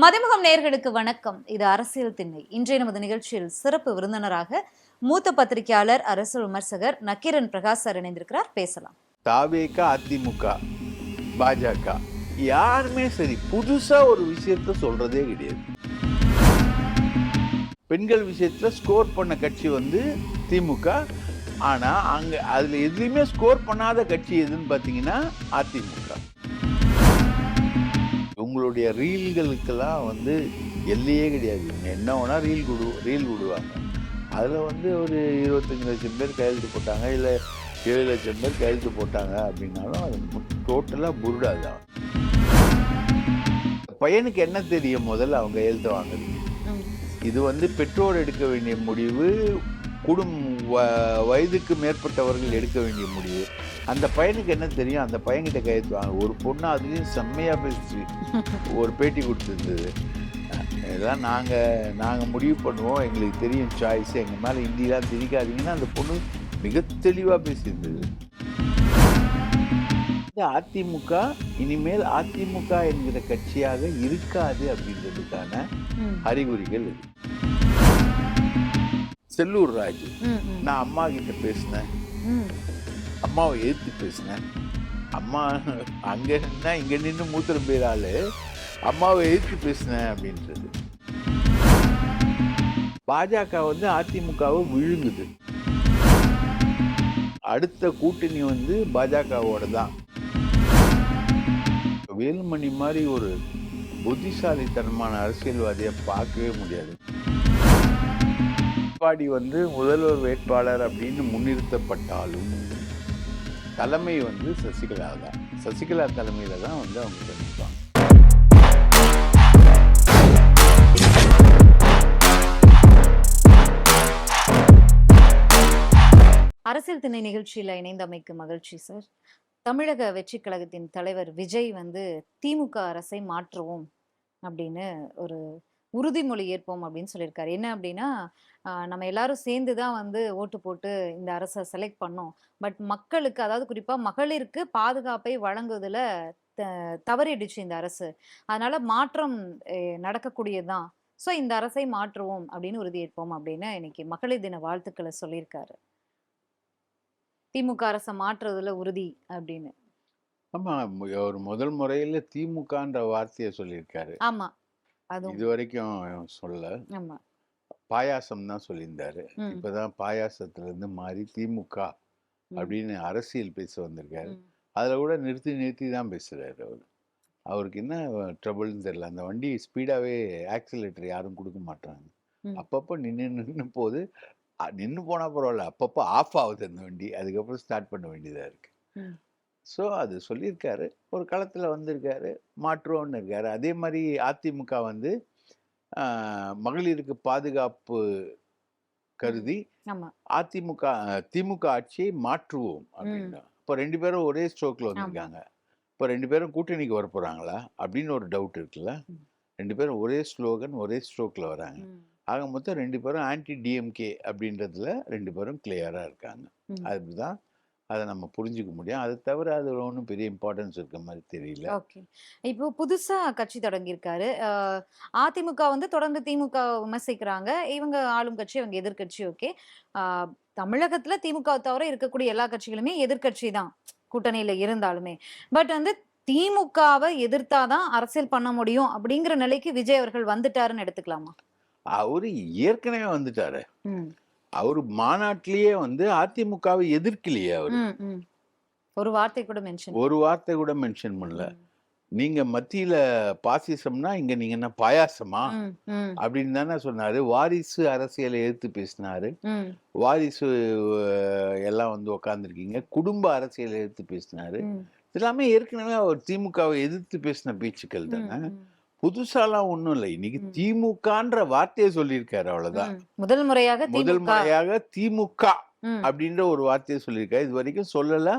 மதிமுகம் நேயர்களுக்கு வணக்கம். இது அரசியல் திண்ணை. இன்றைய நமது நிகழ்ச்சியில் சிறப்பு விருந்தினராக மூத்த பத்திரிகையாளர், அரசியல் விமர்சகர் நக்கீரன் பிரகாஷ் சார் இணைந்திருக்கிறார். பேசலாம். தாவேக, அதிமுக, பாஜக யாருமே சரி புதுசா ஒரு விஷயத்த சொல்றதே கிடையாது. பெண்கள் விஷயத்துல ஸ்கோர் பண்ண கட்சி வந்து திமுக. ஆனா அங்க அதுல எதுலையுமே ஸ்கோர் பண்ணாத கட்சி எதுன்னு பாத்தீங்கன்னா அதிமுக. உங்களுடைய ரீல்களுக்கெல்லாம் வந்து எல்லையே கிடையாது. இவங்க என்ன வேணா ரீல் விடுவாங்க. அதில் வந்து ஒரு 25 லட்சம் பேர் கையெழுத்து போட்டாங்க, இல்லை 7 லட்சம் பேர் கையெழுத்து போட்டாங்க அப்படின்னாலும் அது டோட்டலாக புருடாதான். பையனுக்கு என்ன தெரியும் முதல்ல அவங்க கையெழுத்து வாங்குறது? இது வந்து பெற்றோர் எடுக்க வேண்டிய முடிவு, வயதுக்கு மேற்பட்டவர்கள் எடுக்க வேண்டிய முடிவு. அந்த பையனுக்கு என்ன தெரியும்? அந்த பையன்கிட்ட கையெழுத்து வாங்க. ஒரு பொண்ணு அதுலேயும் செம்மையாக பேசி ஒரு பேட்டி கொடுத்துருந்தது. இதெல்லாம் நாங்கள் முடிவு பண்ணுவோம், எங்களுக்கு தெரியும் சாய்ஸ், எங்கள் மேலே இந்தியெலாம் திரிக்காதீங்கன்னா அந்த பொண்ணு மிக தெளிவாக பேசியிருந்தது. அதிமுக இனிமேல் அதிமுக என்கிற கட்சியாக இருக்காது அப்படின்றதுக்கான அறிகுறிகள் இது. செல்லூர் ராஜு, நான் அம்மா கிட்ட பேசினேன், அம்மாவை எதிர்த்து பேசினேன். அம்மா அங்க நின்னா இங்க நின்று மூத்திரம் பேராளு அம்மாவை எதிர்த்து பேசினேன் அப்படின்றது. பாஜக வந்து அதிமுகவை விழுங்குது. அடுத்த கூட்டணி வந்து பாஜகவோட தான். வேலுமணி மாதிரி ஒரு புத்திசாலித்தனமான அரசியல்வாதியை பார்க்கவே முடியாது. எடப்பாடி வந்து முதல்வர் வேட்பாளர் அப்படின்னு முன்னிறுத்தப்பட்டாலும் தலைமை வந்து சசிகலா தான். சசிகலா தலைமையில தான் வந்து அவங்க சந்திப்பாங்க. அரசியல் திண்ணை நிகழ்ச்சியில இணைந்தமைக்கு மகிழ்ச்சி சார். தமிழக வெற்றி கழகத்தின் தலைவர் விஜய் வந்து திமுக அரசை மாற்றுவோம் அப்படின்னு ஒரு உறுதிமொழி ஏற்போம் அப்படின்னு சொல்லியிருக்காரு. என்ன அப்படின்னா, நம்ம எல்லாரும் சேர்ந்து தான் வந்து ஓட்டு போட்டு இந்த அரசை செலக்ட் பண்ணோம். பட் மக்களுக்கு, அதாவது குறிப்பா மகளிருக்கு பாதுகாப்பை வழங்குவதில் தவறிடுச்சு இந்த அரசு. அதனால மாற்றம் நடக்கக்கூடியதுதான். ஸோ இந்த அரசை மாற்றுவோம் அப்படின்னு உறுதியேற்போம் அப்படின்னு இன்னைக்கு மகளிர் தின வாழ்த்துக்களை சொல்லியிருக்காரு. திமுக அரசை மாற்றுறதுல உறுதி அப்படின்னு. ஆமா, ஒரு முதல் முறையில திமுகன்ற வார்த்தையை சொல்லியிருக்காரு. ஆமா, இது வரைக்கும் சொல்ல. ஆமா, பாயாசம் தான் சொல்லியிருந்தாரு. இப்பதான் பாயாசத்துல இருந்து மாறி திமுக அப்படின்னு அரசியல் பேச வந்திருக்காரு. அதுல கூட நிறுத்தி தான் பேசுறாரு. அவருக்கு என்ன ட்ரபிள்னு தெரியல. அந்த வண்டி ஸ்பீடாவே ஆக்சிலேட்டர் யாரும் கொடுக்க மாட்டாங்க. அப்பப்போ நின்று போது, நின்று போனா பரவாயில்ல, அப்பப்போ ஆஃப் ஆகுது அந்த வண்டி. அதுக்கப்புறம் ஸ்டார்ட் பண்ண வேண்டியதா இருக்கு. ஸோ அது சொல்லியிருக்காரு. ஒரு களத்தில் வந்திருக்காரு, மாற்றுவோன்னு இருக்காரு. அதே மாதிரி அதிமுக வந்து மகளிருக்கு பாதுகாப்பு கருதி திமுக ஆட்சியை மாற்றுவோம் அப்படின்னா, இப்போ 2 பேரும் ஒரே ஸ்ட்ரோக்ல வந்திருக்காங்க. இப்போ 2 பேரும் கூட்டணிக்கு வர போறாங்களா அப்படின்னு ஒரு டவுட் இருக்குல்ல. 2 பேரும் ஒரே ஸ்லோகன், ஒரே ஸ்ட்ரோக்ல வராங்க. ஆக மொத்தம் 2 பேரும் ஆன்டி டிஎம்கே அப்படின்றதுல 2 பேரும் கிளியரா இருக்காங்க. அதுதான் அதை நம்ம புரிஞ்சுக்க முடியும். அது தவிர அது ஒன்றும் பெரிய இம்பார்ட்டன்ஸ் இருக்க மாதிரி தெரியல. ஓகே, இப்போ புதுசா கட்சி தொடங்கியிருக்காரு. அதிமுக வந்து தொடர்ந்து திமுக விமர்சிக்கிறாங்க. இவங்க ஆளும் கட்சி, அவங்க எதிர்கட்சி. ஓகே, தமிழகத்துல திமுக தவிர இருக்கக்கூடிய எல்லா கட்சிகளுமே எதிர்கட்சி தான், கூட்டணியில இருந்தாலுமே. பட் வந்து திமுகவை எதிர்த்தாதான் அரசியல் பண்ண முடியும் அப்படிங்கிற நிலைக்கு விஜய் அவர்கள் வந்துட்டாருன்னு எடுத்துக்கலாமா? அவரு ஏற்கனவே வந்துட்டாரு. அவரு மாநாட்டிலேயே வந்து அதிமுகவை எதிர்க்கலையே. அவரு ஒரு வார்த்தை கூட மென்ஷன் பண்ணல. நீங்க மத்தியில பாசிசம்னா இங்க நீங்க என்ன பாயாசமா அப்படின்னு தானே சொன்னாரு. வாரிசு அரசியலை எதிர்த்து பேசினாரு. வாரிசு எல்லாம் வந்து உக்காந்துருக்கீங்க, குடும்ப அரசியலை எதிர்த்து பேசினாரு. எல்லாமே ஏற்கனவே அவர் திமுகவை எதிர்த்து பேசின பேச்சுக்கள் தானே. புதுசாலாம் ஒண்ணும் இல்லை. இன்னைக்கு திமுகன்ற வார்த்தையை சொல்லியிருக்காரு, அவ்வளவுதான். முதல் முறையாக திமுக அப்படின்ற ஒரு வார்த்தையை சொல்லியிருக்காரு. இது வரைக்கும் சொல்லல.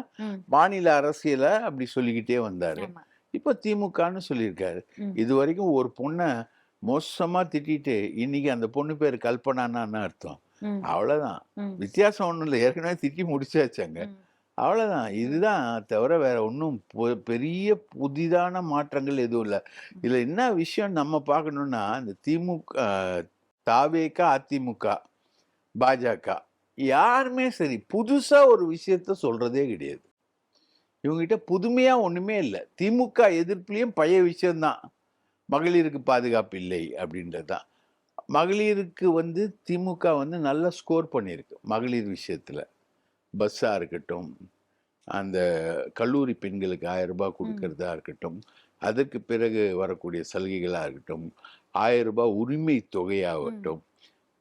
மாநில அரசியல அப்படி சொல்லிக்கிட்டே வந்தாரு. இப்ப திமுகன்னு சொல்லியிருக்காரு. இது வரைக்கும் ஒரு பொண்ணை மோசமா திட்டிட்டு இன்னைக்கு அந்த பொண்ணு பேரு கல்பனான்னு அர்த்தம். அவ்வளவுதான். வித்தியாசம் ஒண்ணும் இல்லை. ஏற்கனவே திட்டி முடிச்சாச்சாங்க. அவ்வளவுதான். ம். இதுதான் தவிர வேற ஒண்ணும் பெரிய புதிதான மாற்றங்கள் எதுவும் இல்ல. ம். இதுல என்ன விஷயம் நம்ம பார்க்கணும்னா, இந்த திமுக, தாவேகா, அதிமுக, பாஜக யாருமே சரி புதுசா ஒரு விஷயத்த சொல்றதே கிடையாது. இவங்ககிட்ட புதுமையா ஒண்ணுமே இல்ல. திமுக எதிர்ப்புலயும் பழைய விஷயம் தான். மகளிருக்கு பாதுகாப்பு இல்லை அப்படின்றது தான். மகளிருக்கு வந்து திமுக வந்து நல்லா ஸ்கோர் பண்ணியிருக்கு. மகளிர் விஷயத்துல. பஸ்ஸா இருக்கட்டும், அந்த கல்லூரி பெண்களுக்கு ரூ. 1000 ம். குடுக்கிறதா இருக்கட்டும், அதற்கு பிறகு வரக்கூடிய சலுகைகளா இருக்கட்டும், ரூ. 1000 உரிமை ம். தொகையாகட்டும்,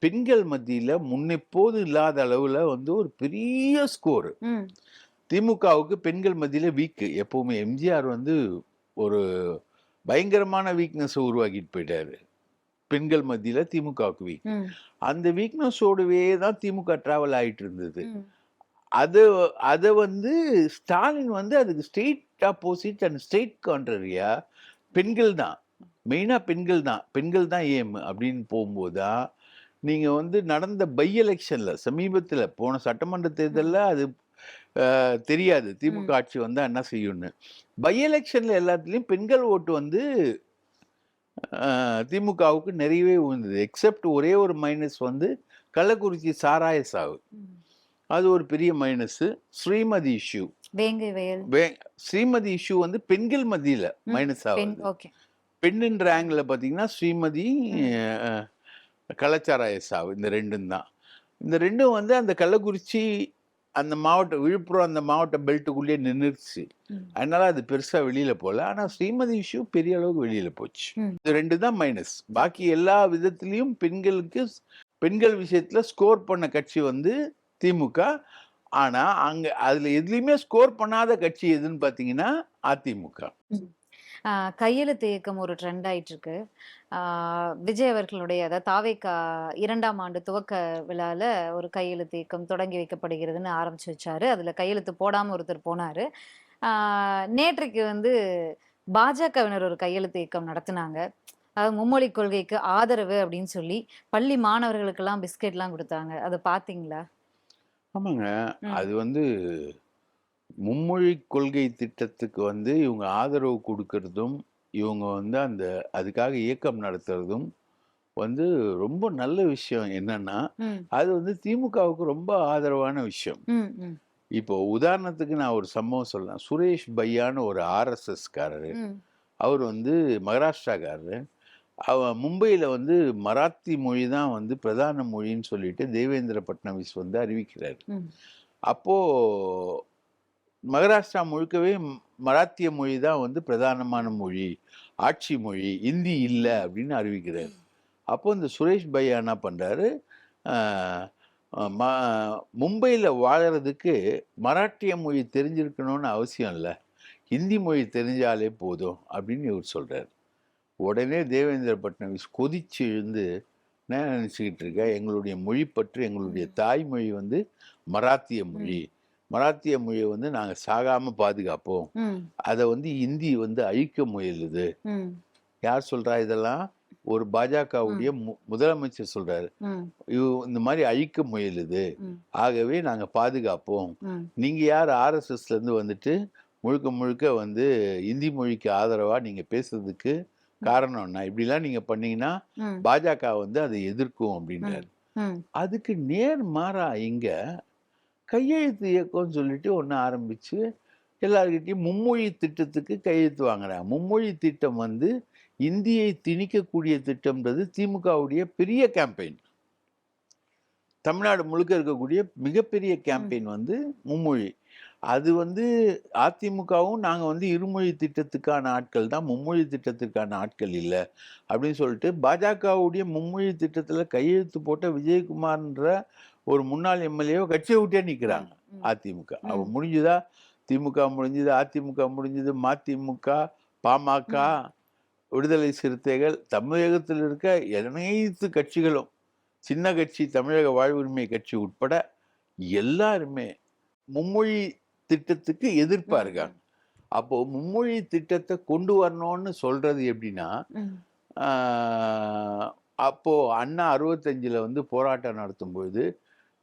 பெண்கள் மத்தியில முன்னெப்போதும் இல்லாத அளவுல வந்து ஒரு பெரிய ஸ்கோர். ம். திமுகவுக்கு பெண்கள் மத்தியில வீக். எப்பவுமே எம்ஜிஆர் வந்து ஒரு பயங்கரமான வீக்னஸ உருவாக்கிட்டு போயிட்டாரு. பெண்கள் மத்தியில திமுகவுக்கு வீக். ம். அந்த வீக்னஸோடவே தான் திமுக டிராவல் ஆயிட்டு இருந்தது. ம். அது அத வந்து ஸ்டாலின் வந்து அதுக்கு ஸ்ட்ரெய்ட் ஆப்போசிட் அண்ட் ஸ்ட்ரெய்ட் கான்ட்ரரியா பெண்கள் தான். மெயினா பெண்கள் தான். பெண்கள் தான் எய்ம் அப்படின்னு போகும்போது தான், நீங்க வந்து நடந்த பை எலக்ஷன்ல சமீபத்தில போன சட்டமன்ற தேர்தல்ல ம். அது தெரியாது. திமுக ம். ஆட்சி வந்தா என்ன செய்யும்னு. பை எலக்ஷன்ல எல்லாத்துலயும் பெண்கள் ஓட்டு வந்து திமுகவுக்கு நிறையவே விழுந்தது. எக்ஸெப்ட் ஒரே ஒரு மைனஸ் வந்து கள்ளக்குறிச்சி சாராய சாவு. ம். அது ஒரு பெரிய மைனஸு. ஸ்ரீமதி இஷ்யூ. வேங்கை வயல். வே ஸ்ரீமதி இஷ்யூ வந்து பெண்கள் மத்தியில ம். மைனஸ் பெண். ஆவுது. ஓகே. பெண்ணுன்ற ஆங்கிள்ல பார்த்தீங்கன்னா, ஸ்ரீமதி, ம். அ கள்ளச்சாராய சாவு. இந்த 2ம் தான். இந்த 2ம் வந்து அந்த கள்ளக்குறிச்சி அந்த மாவட்டம் விழுப்புரம் அந்த மாவட்ட பெல்ட்டுக்குள்ளேயே நின்னுருச்சு. ம். அதனால அது பெருசா வெளியில போல. ஆனா ஸ்ரீமதி இஷ்யூ பெரிய அளவுக்கு வெளியில போச்சு. ம். இது 2 தான் மைனஸ். பாக்கி எல்லா விதத்திலயும் பெண்கள் விஷயத்துல ஸ்கோர் பண்ண கட்சி வந்து திமுக. ஆனா, அங்க அதுல எதுலயுமே ஸ்கோர் பண்ணாத கட்சி எதுன்னு பார்த்தீங்கன்னா, அதிமுக. ம். கையெழுத்து இயக்கம் ஒரு ட்ரெண்ட் ஆயிட்டு இருக்கு. ஆ விஜய் அவர்களுடைய அதாவது தாவேகா 2ஆம் ஆண்டு துவக்க விழால ஒரு கையெழுத்து இயக்கம் தொடங்கி வைக்கப்படுகிறதுன்னு ஆரம்பிச்சு வச்சாரு. அதுல கையெழுத்து போடாம ஒருத்தர் போனாரு. ஆ நேற்றைக்கு வந்து பாஜகவினர் ஒரு கையெழுத்து இயக்கம் நடத்துனாங்க. அதாவது மும்மொழி கொள்கைக்கு ஆதரவு அப்படின்னு சொல்லி பள்ளி மாணவர்களுக்கெல்லாம் பிஸ்கெட்லாம் குடுத்தாங்க. அத பார்த்தீங்களா? ஆமாங்க. ம். அது வந்து மும்மொழி கொள்கை திட்டத்துக்கு வந்து இவங்க ஆதரவு குடுக்கறதும், இவங்க வந்து அதுக்காக இயக்கம் நடத்துறதும் வந்து ரொம்ப நல்ல விஷயம். என்னன்னா, ம். அது வந்து திமுகவுக்கு ரொம்ப ஆதரவான விஷயம். ம். ம். இப்போ உதாரணத்துக்கு நான் ஒரு சம்பவம் சொல்லலாம். சுரேஷ் பையான்னு ஒரு ஆர்எஸ்எஸ்காரரு. ம். அவரு வந்து மகாராஷ்டிராக்காரரு. மும்பையில வந்து மராத்தி மொழி தான் வந்து பிரதான மொழின்னு சொல்லிட்டு தேவேந்திர பட்னவிஸ் வந்து அறிவிக்கிறாரு. ம். அப்போ மகாராஷ்டிரா முழுக்கவே மராத்திய மொழி தான் வந்து பிரதானமான மொழி, ஆட்சி மொழி, இந்தி இல்ல அப்படின்னு அறிவிக்கிறாரு. அப்போ இந்த சுரேஷ் பையா என்ன பண்றாரு, அ அ ம மும்பையில வாழறதுக்கு மராட்டிய மொழி தெரிஞ்சிருக்கணும்னு அவசியம் இல்ல. ஹிந்தி மொழி தெரிஞ்சாலே போதும் அப்படின்னு இவர் சொல்றாரு. உடனே தேவேந்திர பட்னவிஸ் கொதிச்சு எழுந்து, "என்ன நினைச்சுக்கிட்டு இருக்க? எங்களுடைய மொழி பற்று, எங்களுடைய ம். தாய்மொழி வந்து மராத்திய மொழி. ம். மராத்திய மொழிய வந்து நாங்க சாகாம பாதுகாப்போம். ம். அத வந்து இந்தி வந்து அழிக்க முயலுது." ம். யார் சொல்றா இதெல்லாம்? ஒரு பாஜகவுடைய ம். முதலமைச்சர் சொல்றாரு. ம். இந்த மாரி அழிக்க முயலுது. ம். ஆகவே நாங்க பாதுகாப்போம். ம். நீங்க யார் ஆர்எஸ்எஸ்லேருந்து வந்துட்டு முழுக்க முழுக்க வந்து இந்தி மொழிக்கு ஆதரவா நீங்க பேசுறதுக்கு ம். காரணம் என்ன? இப்படிலாம் நீங்க பண்ணீங்கன்னா, ம். பாஜக வந்து அதை எதிர்க்கும் ம். அப்படின்றாரு. ம். அதுக்கு நேர் மாறா இங்க கையெழுத்து இயக்கம்னு சொல்லிட்டு ஒண்ணு ஆரம்பிச்சு, எல்லார்கிட்டயும் மும்மொழி திட்டத்துக்கு கையெழுத்து வாங்குறாங்க. மும்மொழி திட்டம் வந்து இந்தியை திணிக்கக்கூடிய திட்டம்ன்றது திமுகவுடைய பெரிய கேம்பெயின். தமிழ்நாடு முழுக்க இருக்கக்கூடிய மிகப்பெரிய ம். கேம்பெயின் வந்து மும்மொழி. அது வந்து அதிமுகவும் நாங்க வந்து இருமொழி திட்டத்துக்கான ஆட்கள் தான், மும்மொழி திட்டத்திற்கான ஆட்கள் இல்ல. அப்படின்னு சொல்லிட்டு பாஜகவுடைய மும்மொழி திட்டத்துல கையெழுத்து போட்ட விஜயகுமார்ன்ற ஒரு முன்னாள் எம்எல்ஏவ கட்சிய விட்டே ம். நிக்கிறாங்க. ம். அதிமுக. அப்ப ம். முடிஞ்சுதா? திமுக முடிஞ்சுது, அதிமுக முடிஞ்சுது, மதிமுக, பாமக, ம். விடுதலை சிறுத்தைகள், தமிழகத்தில் இருக்க அனைத்து கட்சிகளும், சின்ன கட்சி தமிழக வாழ்வுரிமை கட்சி உட்பட எல்லாருமே மும்மொழி திட்டத்துக்கு எதிர்ப்பா ம். இருக்காங்க. அப்போ மும்மொழி திட்டத்த கொண்டு வரணும்னு சொல்றது எப்படின்னா, ம். ஆ அப்போ அண்ணா 65ல வந்து போராட்டம் நடத்தும்பொழுது,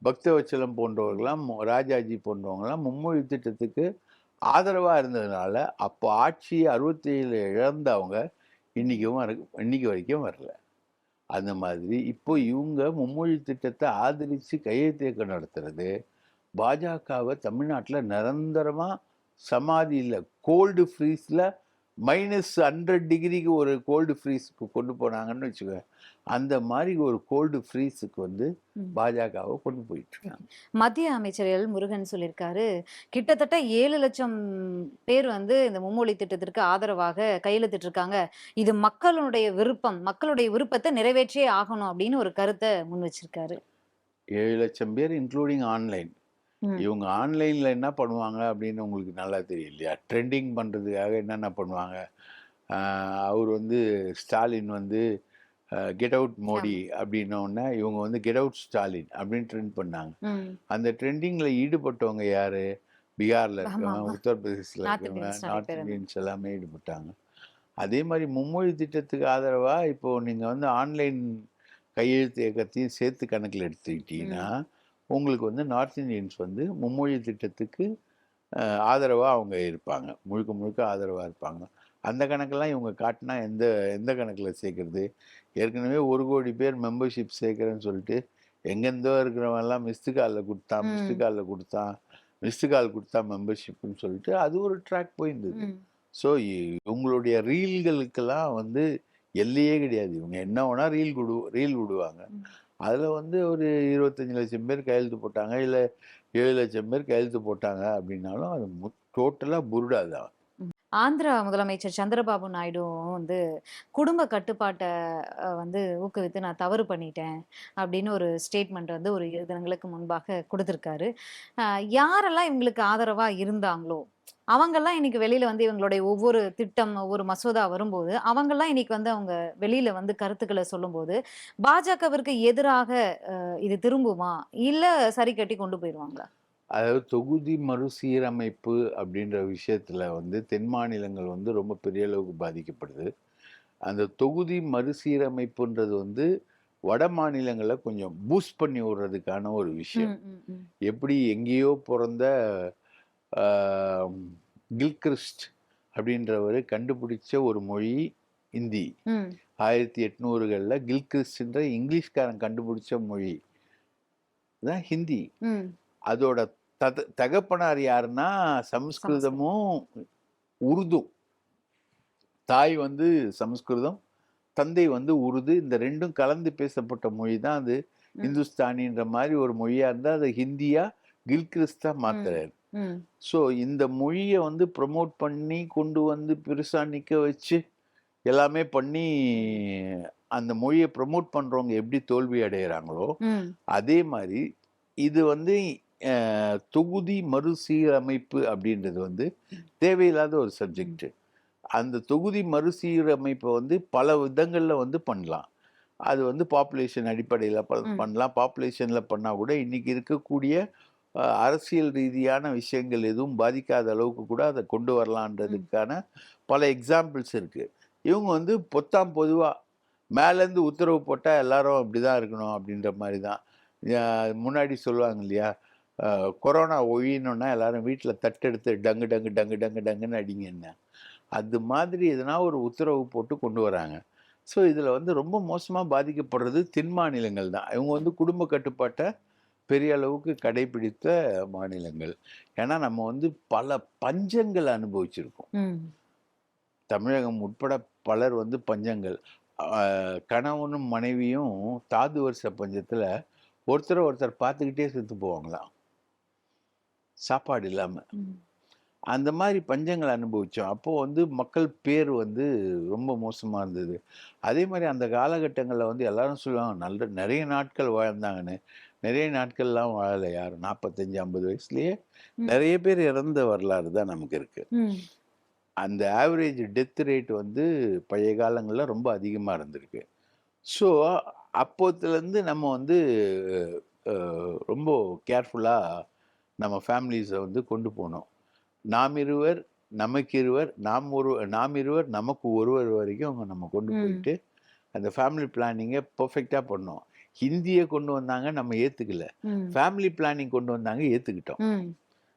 பக்தவச்சலம் போன்றவர்களாம், ராஜாஜி போன்றவங்கலாம் மும்மொழி திட்டத்துக்கு ஆதரவா இருந்ததுனால, அப்போ ஆட்சியை 67 இழந்தவங்க இன்னைக்கு வரைக்கும் வரல. அந்த மாதிரி இப்போ இவங்க மும்மொழி திட்டத்தை ஆதரிச்சு கையெழுத்து இயக்கம் நடத்துறது, பாஜகவை தமிழ்நாட்டுல நிரந்தரமா சமாதியில கோல்டு ஃப்ரீஸ்ல -100 டிகிரிக்கு ஒரு கோல்டு ஃப்ரீஸ்க்கு கொண்டு போனாங்கன்னு வச்சுக்கோங்க. அந்த மாதிரி ஒரு கோல்டு ஃப்ரீஸுக்கு வந்து பாஜகவை கொண்டு போயிட்டு இருக்காங்க. மத்திய அமைச்சர் எல் முருகன் சொல்லியிருக்காரு, கிட்டத்தட்ட 7 லட்சம் பேர் வந்து இந்த மும்மொழி திட்டத்திற்கு ஆதரவாக கையெழுத்திட்டிருக்காங்க. இது மக்களுடைய விருப்பம். மக்களுடைய விருப்பத்தை நிறைவேற்றியே ஆகணும் அப்படின்னு ஒரு கருத்தை முன் வச்சிருக்காரு. 7 லட்சம் பேர் இன்க்ளூடிங் ஆன்லைன். இவங்க ஆன்லைன்ல என்ன பண்ணுவாங்க அப்படின்னு உங்களுக்கு நல்லா தெரியும் இல்லையா? ட்ரெண்டிங் பண்றதுக்காக என்னென்ன பண்ணுவாங்க? அவர் வந்து ஸ்டாலின் வந்து கெட் அவுட் மோடி அப்படின்னோடனே இவங்க வந்து கெட் அவுட் ஸ்டாலின் அப்படின்னு ட்ரெண்ட் பண்ணாங்க. அந்த ட்ரெண்டிங்ல ஈடுபட்டவங்க யாரு? பீகார்ல இருக்கவங்க, உத்தரப்பிரதேசில் இருக்கவங்க, நார்த் இந்தியன்ஸ் எல்லாமே ஈடுபட்டாங்க. அதே மாதிரி மும்மொழி திட்டத்துக்கு ஆதரவா இப்போ நீங்க வந்து ஆன்லைன் கையெழுத்து இயக்கத்தையும் சேர்த்து கணக்கில் எடுத்துக்கிட்டீங்கன்னா உங்களுக்கு வந்து நார்த் இந்தியன்ஸ் வந்து மும்மொழி திட்டத்துக்கு ஆதரவாக அவங்க இருப்பாங்க, முழுக்க முழுக்க ஆதரவாக இருப்பாங்க. அந்த கணக்கெல்லாம் இவங்க காட்டினா எந்த எந்த கணக்கில் சேர்க்கறது? ஏற்கனவே 1 கோடி பேர் மெம்பர்ஷிப் சேர்க்குறேன்னு சொல்லிட்டு எங்கேருந்தோ இருக்கிறவங்கெல்லாம் மிஸ்டு காலில் கொடுத்தான், மிஸ்டு காலில் கொடுத்தான், மிஸ்டு கால் கொடுத்தா மெம்பர்ஷிப்னு சொல்லிட்டு அது ஒரு ட்ராக் போயிருந்தது. ஸோ இவங்களுடைய ரீல்களுக்கெல்லாம் வந்து எல்லையே கிடையாது. இவங்க என்ன வேணா ரீல் விடுவாங்க. அதில் வந்து ஒரு 25 லட்சம் பேர் கையெழுத்து போட்டாங்க, இல்லை 7 லட்சம் பேர் கையெழுத்து போட்டாங்க அப்படின்னாலும் அது டோட்டலாக புருடா தான். ஆந்திரா முதலமைச்சர் சந்திரபாபு நாயுடுவும் வந்து குடும்ப கட்டுப்பாட்டை வந்து ஊக்குவித்து நான் தவறு பண்ணிட்டேன் அப்படின்னு ஒரு ஸ்டேட்மெண்ட் வந்து ஒரு 2 தினங்களுக்கு முன்பாக கொடுத்திருக்காரு. யாரெல்லாம் இவங்களுக்கு ஆதரவா இருந்தாங்களோ அவங்கெல்லாம் இன்னைக்கு வெளியில வந்து இவங்களுடைய ஒவ்வொரு திட்டம், ஒவ்வொரு மசோதா வரும்போது அவங்கெல்லாம் இன்னைக்கு வந்து அவங்க வெளியில வந்து கருத்துக்களை சொல்லும்போது பாஜகவிற்கு எதிராக இது திரும்புமா இல்ல சரி கட்டி கொண்டு போயிருவாங்களா? அதாவது தொகுதி மறுசீரமைப்பு அப்படின்ற விஷயத்துல வந்து தென் மாநிலங்கள் வந்து ரொம்ப பெரிய அளவுக்கு பாதிக்கப்படுது. அந்த தொகுதி மறுசீரமைப்புன்றது வந்து வட மாநிலங்களை கொஞ்சம் பூஸ்ட் பண்ணி விடுறதுக்கான ஒரு விஷயம். எப்படி எங்கேயோ பிறந்த கில்கிறிஸ்ட் அப்படின்றவர் கண்டுபிடிச்ச ஒரு மொழி இந்தி. 1800களில் கில்கிறிஸ்ட்ன்ற இங்கிலீஷ்காரன் கண்டுபிடிச்ச மொழி தான் ஹிந்தி. அதோட தகப்பனார் யாருன்னா சமஸ்கிருதமும் உருதும். தாய் வந்து சமஸ்கிருதம், தந்தை வந்து உருது. இந்த ரெண்டும் கலந்து பேசப்பட்ட மொழி தான் அது. இந்துஸ்தானின்ற மாதிரி ஒரு மொழியா இருந்தா அதை ஹிந்தியா கில்கிறிஸ்டா மாத்துறாரு. ஸோ இந்த மொழியை வந்து ப்ரமோட் பண்ணி கொண்டு வந்து பெருசா நிக்க வச்சு எல்லாமே பண்ணி அந்த மொழியை ப்ரமோட் பண்றவங்க எப்படி தோல்வி அடைகிறாங்களோ அதே மாதிரி இது வந்து தொகுதி மறுசீரமைப்பு அப்படின்றது வந்து தேவையில்லாத ஒரு சப்ஜெக்ட். அந்த தொகுதி மறுசீரமைப்பை வந்து பல விதங்கள்ல வந்து பண்ணலாம். அது வந்து பாப்புலேஷன் அடிப்படையில் பண்ணலாம். பாப்புலேஷன்ல பண்ணா கூட இன்னைக்கு இருக்கக்கூடிய அரசியல் ரீதியான விஷயங்கள் எதுவும் பாதிக்காத அளவுக்கு கூட அதை கொண்டு வரலான்றதுக்கான பல எக்ஸாம்பிள்ஸ் இருக்கு. இவங்க வந்து பொதுவா மேலேருந்து உத்தரவு போட்டால் எல்லாரும் அப்படிதான் இருக்கணும் அப்படின்ற மாதிரி தான். முன்னாடி சொல்லுவாங்க இல்லையா, கொரோனா ஒழியணும்னா எல்லாரும் வீட்டில் தட்டெடுத்து டங்கு டங்கு டங்கு டங்கு டங்குன்னு அடிங்கன்னு. அது மாதிரி எதனா ஒரு உத்தரவு போட்டு கொண்டு வராங்க. ஸோ இதில் வந்து ரொம்ப மோசமாக பாதிக்கப்படுறது தென் மாநிலங்கள் தான். இவங்க வந்து குடும்ப கட்டுப்பாட்டை பெரிய அளவுக்கு கடைபிடித்த மாநிலங்கள். ஏன்னா நம்ம வந்து பல பஞ்சங்கள் அனுபவிச்சிருக்கோம். தமிழகம் உட்பட பலர் வந்து பஞ்சங்கள். கணவனும் மனைவியும் தாது வருஷ பஞ்சத்துல ஒருத்தர் பார்த்துக்கிட்டே செத்து போவாங்களாம், சாப்பாடு இல்லாம. அந்த மாதிரி பஞ்சங்கள் அனுபவிச்சோம். அப்போ வந்து மக்கள் பேர் வந்து ரொம்ப மோசமா இருந்தது. அதே மாதிரி அந்த காலகட்டங்களில் வந்து எல்லாரும் சொல்லுவாங்க நிறைய நாட்கள் வாழ்ந்தாங்கன்னு. நிறைய நாட்கள்லாம் வாழலை யாரும். 45-50 வயசுலயே நிறைய பேர் இறந்த வரலாறு தான் நமக்கு இருக்கு. அந்த ஆவரேஜ் டெத் ரேட் வந்து பழைய காலங்களில் ரொம்ப அதிகமாக இருந்திருக்கு. ஸோ அப்போத்துலேருந்து நம்ம வந்து ரொம்ப கேர்ஃபுல்லாக நம்ம ஃபேமிலிஸை வந்து கொண்டு போனோம். நாம் இருவர் நமக்கு ஒருவர் வரைக்கும் அவங்க நம்ம கொண்டு போயிட்டு அந்த ஃபேமிலி பிளானிங்கை பர்ஃபெக்டாக பண்ணோம். ஹிந்தியை கொண்டு வந்தாங்க, நம்ம ஏத்துக்கல. ம். ஃபேமிலி பிளானிங் கொண்டு வந்தாங்க, ஏத்துக்கிட்டோம். ம்.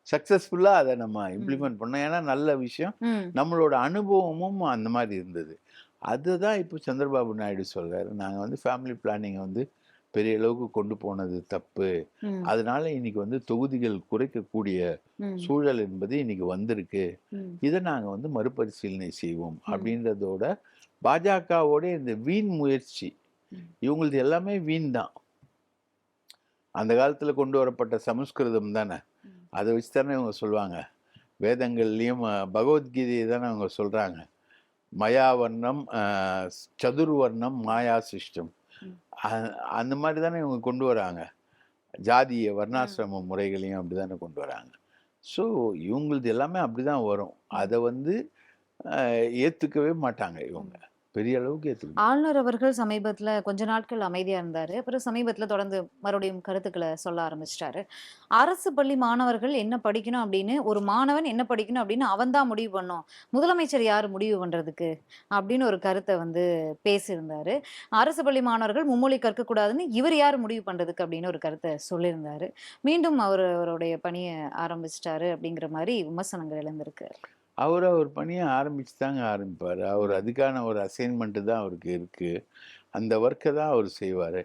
சக்சஸ்ஃபுல்லா அதை நம்ம ம். இம்ப்ளிமெண்ட் பண்ணோம். ஏன்னா நல்ல விஷயம். ம். நம்மளோட அனுபவமும் அந்த மாதிரி இருந்தது. அதுதான் இப்போ சந்திரபாபு நாயுடு சொல்றாரு. நாங்க வந்து ஃபேமிலி பிளானிங்கை வந்து பெரிய அளவுக்கு கொண்டு போனது தப்பு. ம். அதனால இன்னைக்கு வந்து தொகுதிகள் குறைக்கக்கூடிய ம். சூழல் என்பது இன்னைக்கு வந்திருக்கு. ம். இதை நாங்க வந்து மறுபரிசீலனை செய்வோம் ம். அப்படின்றதோட பாஜகவோட இந்த வீண் முயற்சி, ம். இவங்களது எல்லாமே வீண் தான். அந்த காலத்துல கொண்டு வரப்பட்ட சமஸ்கிருதம் தானே, ம். அதை வச்சு தானே இவங்க சொல்லுவாங்க. வேதங்கள்லையும் பகவத்கீதையை தானே அவங்க சொல்றாங்க. மயாவர்ணம் சதுர்வர்ணம் மாயா சிஸ்டம். ம். அந்த மாதிரி தானே இவங்க கொண்டு வராங்க. ஜாதிய ம். வர்ணாசிரம முறைகளையும் அப்படிதானே கொண்டு வராங்க. ஸோ இவங்களது எல்லாமே அப்படிதான் வரும். ம். அதை வந்து ஏத்துக்கவே மாட்டாங்க ம். இவங்க. பெரிய அளவுக்கு ஏத்துக்க மாட்டாங்க. ஆளுநர் அவர்கள் சமீபத்துல கொஞ்ச நாட்கள் அமைதியா இருந்தாரு. அப்புறம் சமீபத்துல தொடர்ந்து மறுபடியும் கருத்துக்கள சொல்ல ஆரம்பிச்சுட்டாரு. அரசு பள்ளி மாணவர்கள் என்ன படிக்கணும் அப்படின்னு, ஒரு மாணவன் என்ன படிக்கணும் அப்படின்னு அவன் தான் முடிவு பண்ணணும். முதலமைச்சர் யாரு முடிவு பண்றதுக்கு? அப்படின்னு ஒரு கருத்த வந்து பேசியிருந்தாரு. அரசு பள்ளி மாணவர்கள் மும்மொழி கற்கக்கூடாதுன்னு இவர் யாரு முடிவு பண்றதுக்கு அப்படின்னு ஒரு கருத்த சொல்லியிருந்தாரு. மீண்டும் அவருடைய பணிய ஆரம்பிச்சுட்டாரு அப்படிங்கிற மாரி விமர்சனங்கள் எழுந்திருக்கு. அவர் பணியை ஆரம்பிச்சு தாங்க ஆரம்பிப்பாரு. அவர் ம். அதுக்கான ஒரு அசைன்மெண்ட் தான் அவருக்கு இருக்கு. அந்த ஒர்க்கை தான் அவர் செய்வாரு.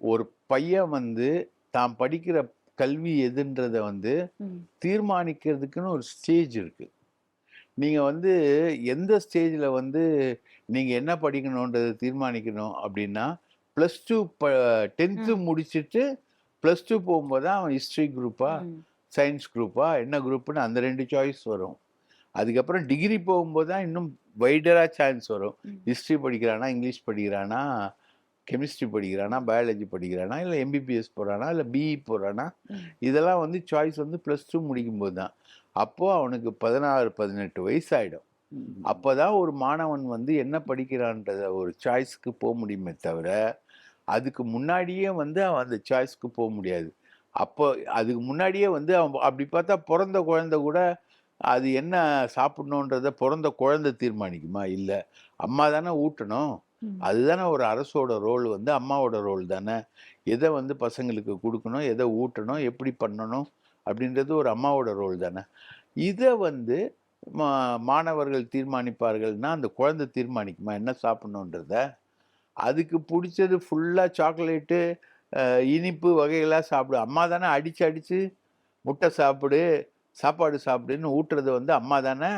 ஒரு பையன் வந்து தான் படிக்கிற கல்வி எதுன்றத வந்து ம். தீர்மானிக்கிறதுக்குன்னு ஒரு ஸ்டேஜ் இருக்கு. நீங்க வந்து எந்த ஸ்டேஜ்ல வந்து நீங்க என்ன படிக்கணுன்றத தீர்மானிக்கணும் அப்படின்னா, +2 10th ம். முடிச்சுட்டு +2 போகும்போது தான் அவன் ஹிஸ்டரி குரூப்பா, ம். சயின்ஸ் குரூப்பா, என்ன குரூப்னு அந்த 2 சாய்ஸ் வரும். அதுக்கப்புறம் டிகிரி போகும்போது தான் இன்னும் வைடரா சான்ஸ் வரும். ம். ஹிஸ்டரி படிக்கிறானா, இங்கிலீஷ் படிக்கிறானா, கெமிஸ்ட்ரி படிக்கிறானா, பயாலஜி படிக்கிறானா, இல்ல எம்பிபிஎஸ் போறானா, இல்ல பிஇ போறானா, ம். இதெல்லாம் வந்து சாய்ஸ் வந்து +2 முடிக்கும்போது தான். அப்போ அவனுக்கு 16, 18 வயசாயிடும். ம். அப்பதான் ஒரு மாணவன் வந்து என்ன படிக்கிறான்றத ஒரு சாய்ஸ்க்கு போ முடியுமே தவிர, அதுக்கு முன்னாடியே வந்து அவன் அந்த சாய்ஸ்க்கு போ முடியாது. அப்போ அதுக்கு முன்னாடியே வந்து அவன் அப்படி பார்த்தா பொறந்த குழந்தை கூட அது என்ன சாப்பிடணுன்றத பொறந்த குழந்தை தீர்மானிக்குமா? இல்ல. அம்மா தானே ஊட்டணும். ம். அதுதானே ஒரு அரசோட ரோல் வந்து அம்மாவோட ரோல் தானே. எதை வந்து பசங்களுக்கு குடுக்கணும், எதை ஊட்டணும், எப்படி பண்ணணும் அப்படின்றது ஒரு அம்மாவோட ரோல் தானே. இத வந்து மா மாணவர்கள் தீர்மானிப்பார்கள்னா, அந்த குழந்தை தீர்மானிக்குமா என்ன சாப்பிடணுன்றத? அதுக்கு புடிச்சது ஃபுல்லா சாக்லேட்டு, இனிப்பு வகைகளா சாப்பிடும். அம்மா தானே அடிச்சு அடிச்சு முட்டை சாப்பிடு, சாப்பாடு சாப்பிடுன்னு ஊட்டுறது வந்து அம்மா தானே.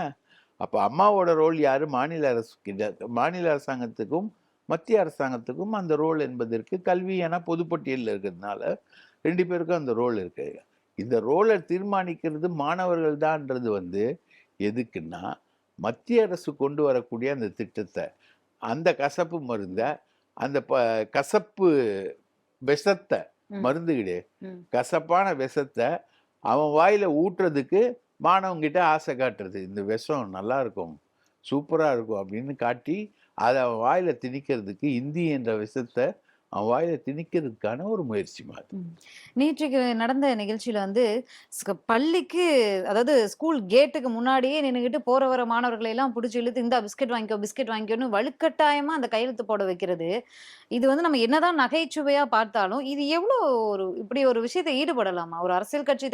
அப்ப அம்மாவோட ரோல் யாரு? மாநில அரசு கிட்ட. மாநில அரசாங்கத்துக்கும், மத்திய அரசாங்கத்துக்கும் அந்த ரோல் என்பது இருக்கு. கல்வி ஏன்னா பொதுப்பட்டியல்ல இருக்கிறதுனால 2 பேருக்கும் அந்த ரோல் இருக்கு. இந்த ரோல தீர்மானிக்கிறது மாணவர்கள் தான்ன்றது வந்து எதுக்குன்னா, மத்திய அரசு கொண்டு வரக்கூடிய அந்த திட்டத்த, அந்த கசப்பு மருந்த, அந்த கசப்பு விஷத்த ம். மருந்து கிடையாது. ம். கசப்பான விஷத்த அவன் வாயில ஊட்டுறதுக்கு மாணவன்கிட்ட ஆசை காட்டுறது. இந்த விஷம் நல்லா இருக்கும், சூப்பரா இருக்கும் அப்படின்னு காட்டி, அத அவன் வாயில திணிக்கிறதுக்கு இந்தி என்ற விஷத்த அவன் வாயில திணிக்கிறதுக்கான ஒரு முயற்சிமா அது. ம். நேற்றைக்கு நடந்த நிகழ்ச்சியில வந்து பள்ளிக்கு அதாவது ஸ்கூல் கேட்டுக்கு முன்னாடியே நின்னுகிட்டு போற வர மாணவர்களை எல்லாம் புடிச்சு இழுத்து இந்தா பிஸ்கட் வாங்கிக்கோ, பிஸ்கட் வாங்கிக்கோன்னு வலுக்கட்டாயமா அந்த கையெழுத்து போட வைக்கிறது. இது வந்து நம்ம என்னதான் நகைச்சுவையா பார்த்தாலும், இது எவ்ளோ ஒரு இப்படி ஒரு விஷயத்த ஈடுபடலாமா? ஒரு அரசியல் கட்சி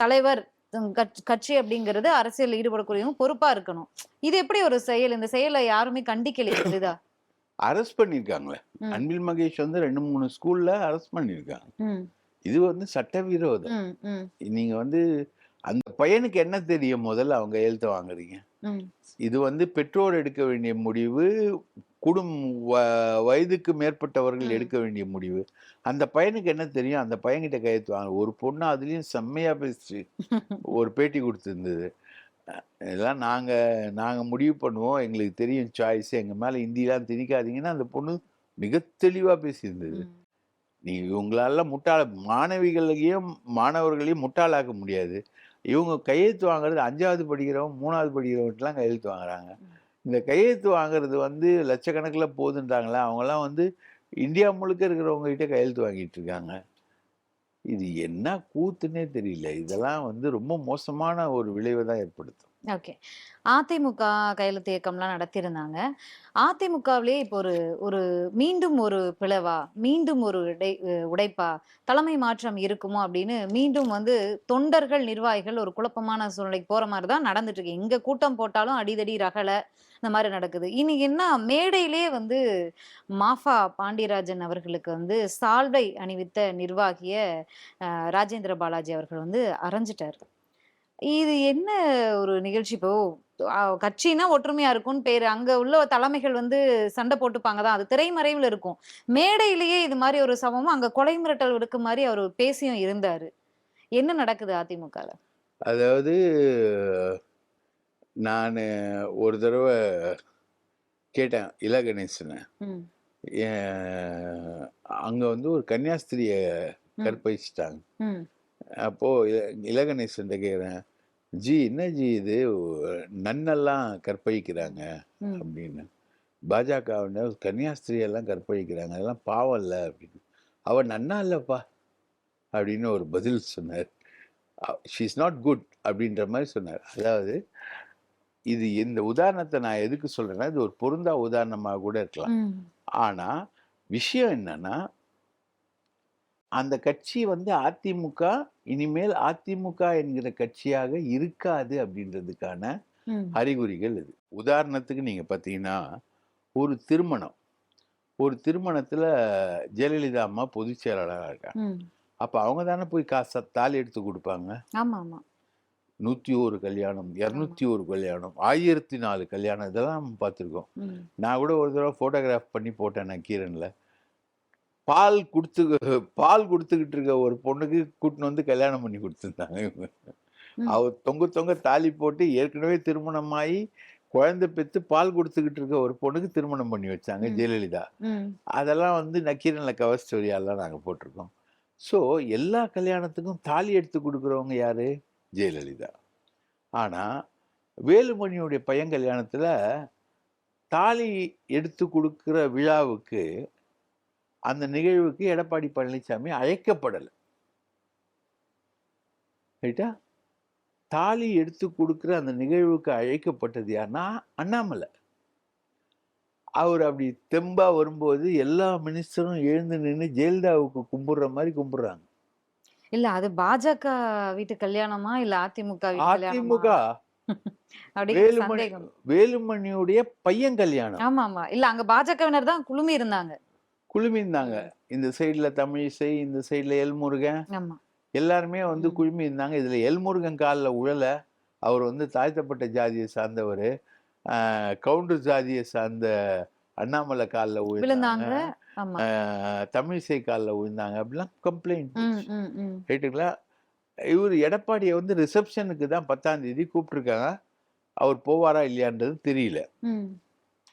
தலைவர் கட்சி அப்படிங்கிறது அரசியல்ல ஈடுபடக்கூடியவங்க பொறுப்பா இருக்கணும். இது எப்படி ஒரு செயல்? இந்த செயல யாருமே கண்டிக்கலையே பெரிதா? அரெஸ்ட் பண்ணியிருக்காங்களே. ம். அன்பில் மகேஷ் வந்து 2, 3 ஸ்கூல்ல அரெஸ்ட் பண்ணியிருக்காங்க. ம். இது வந்து சட்டவிரோதம். ம். ம். நீங்க வந்து அந்த பையனுக்கு என்ன தெரியும் முதல்ல அவங்க கையெழுத்து வாங்குறீங்க? ம். இது வந்து பெற்றோர் எடுக்க வேண்டிய முடிவு, குடும் வ வயதுக்கு மேற்பட்டவர்கள் ம். எடுக்க வேண்டிய முடிவு. அந்த பையனுக்கு என்ன தெரியும்? அந்த பையன்கிட்ட கையெழுத்து வாங்க. ஒரு பொண்ணு அதுலயும் செம்மையா பேசுச்சு. ஒரு பேட்டி குடுத்திருந்தது. இதெல்லாம் நாங்க நாங்க முடிவு பண்ணுவோம். எங்களுக்கு தெரியும் சாய்ஸ். எங்க மேல இந்திலாம் திணிக்காதீங்கன்னு அந்த பொண்ணு மிகத் தெளிவா பேசியிருந்தது. ம். உங்களால மாணவிகளையும், மாணவர்களையும் முட்டாளாக்க முடியாது. இவங்க கையெழுத்து வாங்குறது 5வது படிக்கிறவன், 3வது படிக்கிறவன்ட்டலாம் கையெழுத்து வாங்குறாங்க. ம். இந்த கையெழுத்து வாங்குறது வந்து லட்சக்கணக்குல போகுதுன்றாங்களா, அவங்கலாம் வந்து இந்தியா முழுக்க இருக்கிறவங்க கிட்ட கையெழுத்து வாங்கிட்டு இருக்காங்க. இது என்ன கூத்துன்னே தெரியல. இதெல்லாம் வந்து ரொம்ப மோசமான ஒரு விளைவ தான் ஏற்படுத்தும். ஓகே. அதிமுக கையெழுத்து இயக்கம்லாம் நடத்தியிருந்தாங்க. அதிமுகவிலேயே இப்போ ஒரு ஒரு மீண்டும் ஒரு பிளவா? மீண்டும் ஒரு உடைப்பா? தலைமை மாற்றம் இருக்குமோ அப்படின்னு மீண்டும் வந்து தொண்டர்கள், நிர்வாகிகள் ஒரு குழப்பமான சூழ்நிலைக்கு போற மாரி தான் நடந்துட்டு இருக்கு. எங்க கூட்டம் போட்டாலும் அடிதடி, ரகள இந்த மாரி நடக்குது. இன்னைக்கு என்ன மேடையிலேயே வந்து மாஃபா பாண்டியராஜன் அவர்களுக்கு வந்து சால்வை அணிவித்த நிர்வாகிய ராஜேந்திர பாலாஜி அவர்கள் வந்து அறைஞ்சிட்டாரு. இது என்ன ஒரு நிகழ்ச்சி? இப்போ கட்சின்னா ஒற்றுமையா இருக்கும்னு பேரு. அங்க உள்ள தலைமைகள் வந்து சண்டை போட்டுப்பாங்க தான். அது திரைமறைவுல இருக்கும். மேடையிலேயே இது மாரி ஒரு சம்பவம், அங்க கொலை மிரட்டல் விடுக்க மாரி அவரு பேசியும் இருந்தாரு. என்ன நடக்குது அதிமுகல? அதாவது நானு ஒரு தடவ கேட்டேன் இல கணேசன. ம். அங்க வந்து ஒரு கன்னியாஸ்திரிய ம். கற்பழிச்சுட்டாங்க. ம். அப்போ இல கணேசன்ட்ட கேக்குறேன், "ஜி என்ன ஜி இது நன்னெல்லாம் கற்பழிக்கிறாங்க" ம். அப்படின்னு. பாஜகவினர் கன்னியாஸ்திரியெல்லாம் கற்பழிக்கிறாங்க. அதெல்லாம் பாவம் இல்ல அப்படின்னு. "அவ நன்னா இல்லப்பா" அப்படின்னு ஒரு பதில் சொன்னார். ஷி இஸ் நாட் குட் அப்படின்ற மாரி சொன்னார். அதாவது இது இந்த உதாரணத்த நான் எதுக்கு சொல்றேன்னா, இது ஒரு பொருந்தா உதாரணமா கூட இருக்கலாம். ம். ஆனா, விஷயம் என்னன்னா, அந்த கட்சி வந்து அதிமுக இனிமேல் அதிமுக என்கிற கட்சியாக இருக்காது அப்படின்றதுக்கான ம். அறிகுறிகள் இது. உதாரணத்துக்கு நீங்க பார்த்தீங்கன்னா, ஒரு திருமணம். ஒரு திருமணத்துல ஜெயலலிதா அம்மா பொதுச் செயலாளரா இருக்காங்க. ம். அப்ப அவங்க தானே போய் தாலி எடுத்து குடுப்பாங்க. ஆமாமா. 101 கல்யாணம், ஆமா. 201 கல்யாணம், 1004 கல்யாணம் இதெல்லாம் நம்ம பார்த்துருக்கோம். ம். நான் கூட ஒரு தடவ ஃபோட்டோகிராஃப் பண்ணி போட்டேன் நக்கீரன்ல. பால் குடுத்து பால் குடுத்துக்கிட்டு இருக்க ஒரு பொண்ணுக்கு கூட்டின்னு வந்து கல்யாணம் பண்ணி குடுத்துருந்தாங்க இவங்க. ம். அவ தொங்க தொங்க தாலி போட்டு ஏற்கனவே திருமணமாயி, குழந்தை பெத்து பால் குடுத்துக்கிட்டு இருக்க ஒரு பொண்ணுக்கு திருமணம் பண்ணி வச்சாங்க ம். ஜெயலலிதா. ம். அதெல்லாம் வந்து நக்கீரன்ல கவர் ஸ்டோரியாலாம் நாங்க போட்டிருக்கோம். ஸோ எல்லா கல்யாணத்துக்கும் தாலி எடுத்து குடுக்குறவங்க யாரு? ஜெயலலிதா. ஆனா, வேலுமணியுடைய பையன் கல்யாணத்துல தாலி எடுத்து குடுக்குற விழாவுக்கு, அந்த நிகழ்வுக்கு எடப்பாடி பழனிசாமி அழைக்கப்படல. ரைட்டா? தாலி எடுத்து குடுக்குற அந்த நிகழ்வுக்கு அழைக்கப்பட்டது யாருன்னா, அண்ணாமலை. அவரு அப்படி தெம்பா வரும்போது, எல்லா மினிஸ்டரும் எழுந்து நின்னு ஜெயலலிதாவுக்கு கும்பிடுற மாரி கும்பிடுறாங்க. இல்ல அது பாஜக வீட்டு கல்யாணமா? இல்ல அதிமுக வீட்டு கல்யாணமா? அதிமுக அப்படிங்கிற வேலுமணி சந்தேகம். வேலுமணியுடைய பையன் கல்யாணம். ஆமாமா. இல்ல அங்க பாஜகவினர் தான் குழுமி இருந்தாங்க. குழுமியிருந்தாங்க. ம். இந்த சைடுல தமிழிசை, இந்த சைடுல எல்முருகன் ஆமா. எல்லாருமே வந்து ம். குழுமி இருந்தாங்க. இதுல எல்முருகன் கால்ல உழல. அவர் வந்து தாழ்த்தப்பட்ட ஜாதியை சார்ந்தவரு. கவுண்டர் ஜாதியை சார்ந்த அண்ணாமலை கால்ல விழுந்தாங்க. விழுந்தாங்க. ஆமா. தமிழிசை கால்ல விழுந்தாங்க. அப்படிலாம் கம்ப்ளைண்ட் ம், போச்சு. ம், ம். ரைட்டுங்களா? இவரு எடப்பாடிய வந்து ரிசப்ஷனுக்கு தான் 10ஆம் தேதி கூப்பிட்டுருக்காங்க. அவர் போவாரா இல்லையான்றது தெரியல. ம்.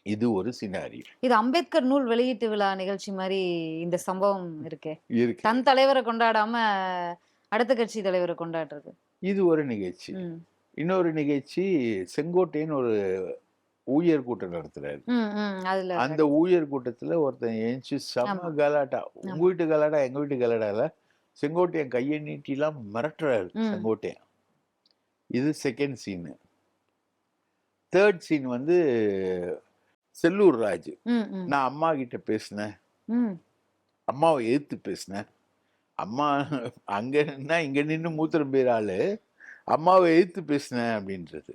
இது ஒரு சினாரியோ. இது அம்பேத்கர் நூல் வெளியீட்டு விழா நிகழ்ச்சி மாரி இந்த சம்பவம் இருக்கே. இருக்கு. தன் தலைவர கொண்டாடாம அடுத்த கட்சி தலைவர கொண்டாடுறது. இது ஒரு நிகழ்ச்சி. ம். இன்னொரு நிகழ்ச்சி செங்கோட்டையன் ஒரு ஊழியர் கூட்டம் நடத்துறாரு. ம், ம். அதுல அந்த ஊழியர் கூட்டத்துல ஒருத்தன் எந்திச்சு ஆமா, செம கலாட்டா. உங்க ஆமா. வீட்டு கலாட்டா, எங்க வீட்டு கலாட்டா இல்ல. செங்கோட்டையன் கைய நீட்டிலாம் மிரட்டுறாரு ம், செங்கோட்டையன். இது 2ண்ட் சீனு. 3 சீன் வந்து செல்லூர் ராஜு. ம், ம், நான் அம்மா கிட்ட பேசினேன். ம். அம்மாவ எதிர்த்து பேசினேன். அம்மா அங்க நின்னா இங்க நின்னு மூத்திரம் பேர் ஆளு. அம்மாவ எதிர்த்து பேசினேன் அப்படின்றது.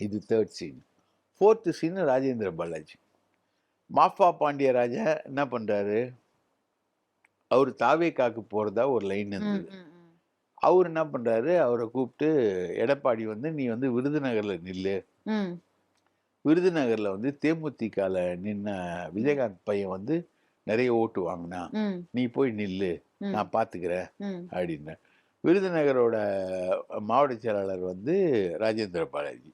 இது 3 சீன். 4த் சீன் ராஜேந்திர பாலாஜி. மாஃபா பாண்டியராஜா என்ன பண்றாரு? அவரு தாவேகாக்கு போறதா ஒரு லைன் ம், இருந்தது. ம், ம். அவரு என்ன பண்றாரு? அவர கூப்பிட்டு எடப்பாடி வந்து நீ வந்து விருதுநகர்ல நில்லு. ம், விருதுநகர்ல வந்து தேமுதிகல நின்ன ம், விஜயகாந்த் பையன் வந்து நெறைய ஓட்டு வாங்குனான். ம், நீ போய் நில்லு. ம், நான் பார்த்துக்கிறேன் ம், அப்படின்னார். விருதுநகரோட மாவட்ட செயலாளர் வந்து ராஜேந்திர பாலாஜி.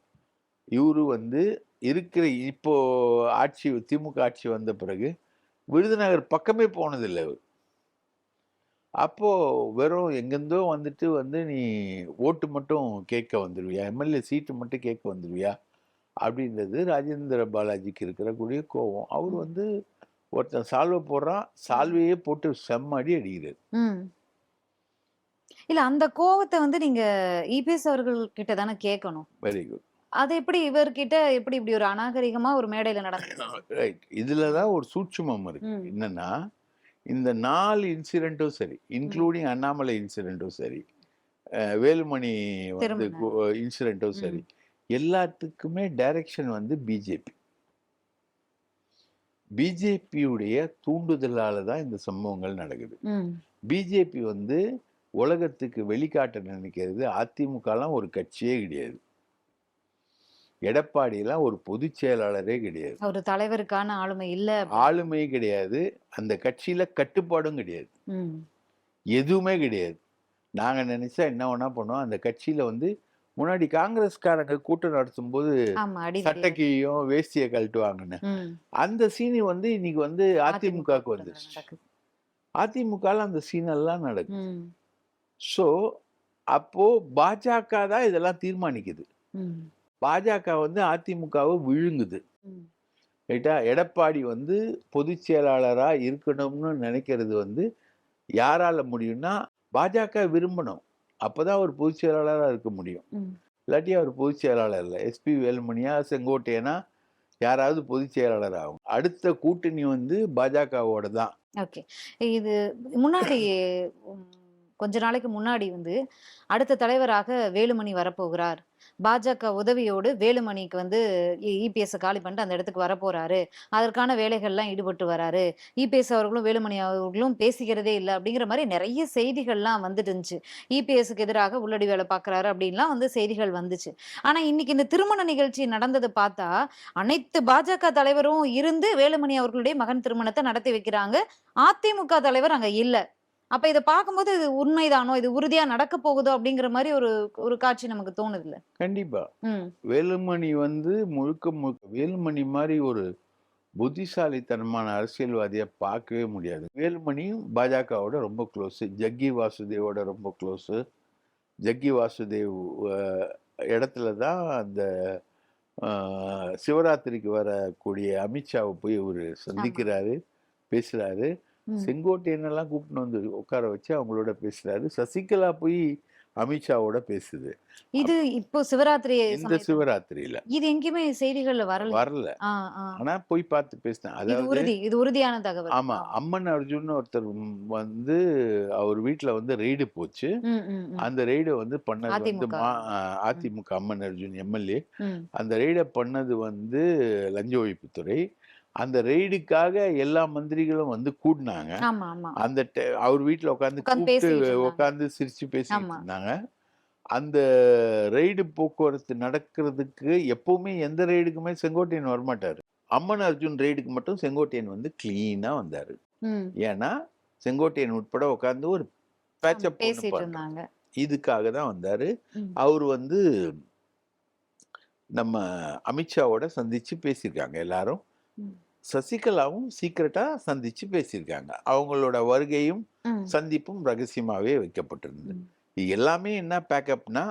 இவரு வந்து இருக்கிற இப்போ ஆட்சி திமுக ஆட்சி வந்த பிறகு விருதுநகர் பக்கமே போனதில்ல இவரு. அப்போ வெறும் எங்கேருந்தோ வந்துட்டு வந்து நீ ஓட்டு மட்டும் கேட்க வந்துருவியா? எம்எல்ஏ சீட்டு மட்டும் கேட்க வந்துருவியா? அப்படின்றது ராஜேந்திர பாலாஜிக்கு இருக்கக்கூடிய கோவம். அவரு ம், வந்து ஒருத்தன் சால்வ போடுறான். ம், சால்வையே போட்டு செம்ம அடி அடிக்கிறாரு. ம். இல்ல அந்த கோவத்த வந்து நீங்க இபிஎஸ் அவர்கள் கிட்ட தானே கேட்கணும். Very good. அது எப்படி இவர்கிட்ட எப்படி இப்படி ஒரு அநாகரிகமா ஒரு மேடையில நடந்துச்சு? ரைட். இதுல ம். தான் ஒரு சூட்சுமம் இருக்கு. ம். என்னன்னா, இந்த 4 இன்சிடென்ட்டும் சரி, ம். இன்க்ளூடிங் அண்ணாமலை இன்சிடென்ட்டும் சரி, வேலுமணி வந்து திருமண இன்சிடென்ட்டும் ம். சரி, எல்லாத்துக்குமே டைரக்ஷன் வந்து பிஜேபி. பிஜேபியுடைய தூண்டுதலால தான் இந்த சம்பவங்கள் நடக்குது. ம். பிஜேபி வந்து உலகத்துக்கு வெளிக்காட்ட நினைக்கிறது அதிமுகலாம் ஒரு கட்சியே கிடையாது. எடப்பாடிலாம் ஒரு பொதுச் செயலாளரே கிடையாது. ஒரு தலைவருக்கான ஆளுமை இல்ல அப்படின்னு. ஆளுமை கிடையாது. அந்த கட்சியில கட்டுப்பாடும் கிடையாது. ம். எதுவுமே கிடையாது. நாங்க நினைச்சா என்ன வேணா பண்ணுவோம். அந்த கட்சியில வந்து முன்னாடி காங்கிரஸ்காரங்க கூட்டம் நடத்தும்போது ஆமா. அடிதடி. சட்டைக்கையும் வேஷ்டிய கழட்டுவாங்கன்னு. ம். அந்த சீன் வந்து இன்னைக்கு வந்து அதிமுகவுக்கு வந்துருச்சு. நடக்குது. அதிமுகல அந்த சீன் எல்லாம் நடக்குது. ம். ஸோ அப்போ பாஜக தான் இதெல்லாம் தீர்மானிக்குது. ம். பாஜக வந்து அதிமுகவை விழுங்குது. ம். ரைட்டா? எடப்பாடி வந்து பொதுச் செயலாளரா இருக்கணும்னு நினைக்கிறது வந்து யாரால முடியும்னா, பாஜக விரும்பணும். அப்பதான் அவர் பொதுச் செயலாளரா இருக்க முடியும். ம். இல்லாட்டி அவர் பொதுச் செயலாளர் இல்ல. எஸ்பி வேலுமணியா, செங்கோட்டையனா யாராவது பொதுச் செயலாளர் ஆகும். அடுத்த கூட்டணி வந்து பாஜகவோட தான். ஓகே. இது முன்னாடி ம், கொஞ்ச நாளைக்கு முன்னாடி வந்து அடுத்த தலைவராக வேலுமணி வரப்போகிறார். பாஜக உதவியோடு வேலுமணிக்கு வந்து இபிஎஸ் காலி பண்ணிட்டு அந்த இடத்துக்கு வரப்போறாரு. அதற்கான வேலைகள்லாம் ஈடுபட்டு வராரு. இபிஎஸ் அவர்களும் வேலுமணி அவர்களும் பேசிக்கிறதே இல்ல அப்படிங்கிற மாரி நெறைய செய்திகள்லாம் வந்துட்டு இருந்துச்சு. இபிஎஸ்க்கு எதிராக உள்ளடி வேலை பார்க்குறாரு அப்படின்லாம் வந்து செய்திகள் வந்துச்சு. ஆனா இன்னைக்கு இந்த திருமண நிகழ்ச்சி நடந்தத பார்த்தா, அனைத்து பாஜக தலைவரும் இருந்து வேலுமணி அவர்களுடைய மகன் திருமணத்த நடத்தி வைக்கிறாங்க. அதிமுக தலைவர் அங்க இல்ல. அப்ப இத பார்க்கும்போது இது உண்மைதானோ? இது உறுதியா நடக்க போகுதோ? அப்படிங்கிற மாரி ஒரு ஒரு காட்சி நமக்கு தோணுதுல்ல. கண்டிப்பா. ம். வேலுமணி வந்து முழுக்க முழுக்க வேலுமணி மாரி ஒரு புத்திசாலித்தனமான அரசியல்வாதிய பார்க்கவே முடியாது. வேலுமணியும் பாஜகவோட ரொம்ப க்ளோஸு. ஜக்கி வாசுதேவோட ரொம்ப க்ளோஸு. ஜக்கி வாசுதேவ் அ இடத்துல தான் அந்த சிவராத்திரிக்கு வரக்கூடிய அமித்ஷாவ போய் இவரு ஆமா. சந்திக்கிறாரு, பேசுறாரு. ம். செங்கோட்டையனெல்லாம் கூப்பிட்டுன்னு வந்து உட்கார வச்சு அவங்களோட பேசுறாரு. சசிகலா போய் அமித்ஷாவோட பேசுது. இது இப்போ சிவராத்திரி இந்த சமயத்துல சிவராத்திரியில. இது எங்கேயுமே செய்திகள்ல வரல. வரல. ஆ, ஆ. ஆனா போய் பார்த்து பேசினேன். இது அதாவது இது உறுதியான தகவல். ஆமா. ஆமா. அம்மன் அர்ஜுன்னு ஒருத்தர் வந்து அவர் வீட்ல வந்து ரெய்டு போச்சு. ம், ம், ம். அந்த ரெய்ட வந்து பண்ணது வந்து அதிமுக. ம், அதிமுக அம்மன் அர்ஜுன் எம்எல்ஏ. ம். அந்த ரெய்ட பண்ணது வந்து லஞ்ச ஒழிப்புத்துறை. அந்த ரெய்டுக்காக எல்லா மந்திரிகளும் வந்து கூடுனாங்க. ஆமா, ஆமா. அந்த அவர் வீட்ல உட்கார்ந்து உட்கார்ந்து கூப்பிட்டு பேசிக்கிட்டு இருந்தாங்க. உட்கார்ந்து சிரிச்சு பேசிக்கிட்டு ஆமா. இருந்தாங்க. அந்த ரெய்டு போக்குவரத்து நடக்கிறதுக்கு எப்பவுமே எந்த ரெய்டுக்குமே செங்கோட்டையன் வரமாட்டாரு. அம்மன் அர்ஜுன் ரெய்டுக்கு மட்டும் செங்கோட்டையன் வந்து கிளீனா வந்தாரு. ம். ஏன்னா, செங்கோட்டையன் உட்பட உட்கார்ந்து ஒரு ஆமா. பேட்சப் ஒண்ணு பேசிட்டு பண்றோம். இருந்தாங்க. இதுக்காக தான் வந்தாரு. ம். அவரு வந்து நம்ம அமித்ஷாவோட சந்திச்சு பேசியிருக்காங்க எல்லாரும். ம். சசிகலாவும் சீக்கிரட்டா சந்திச்சு பேசியிருக்காங்க. அவங்களோட வருகையும், ம். சந்திப்பும் ரகசியமாவே வைக்கப்பட்டிருந்தது. ம். இது எல்லாமே என்ன பேக்கப்னா,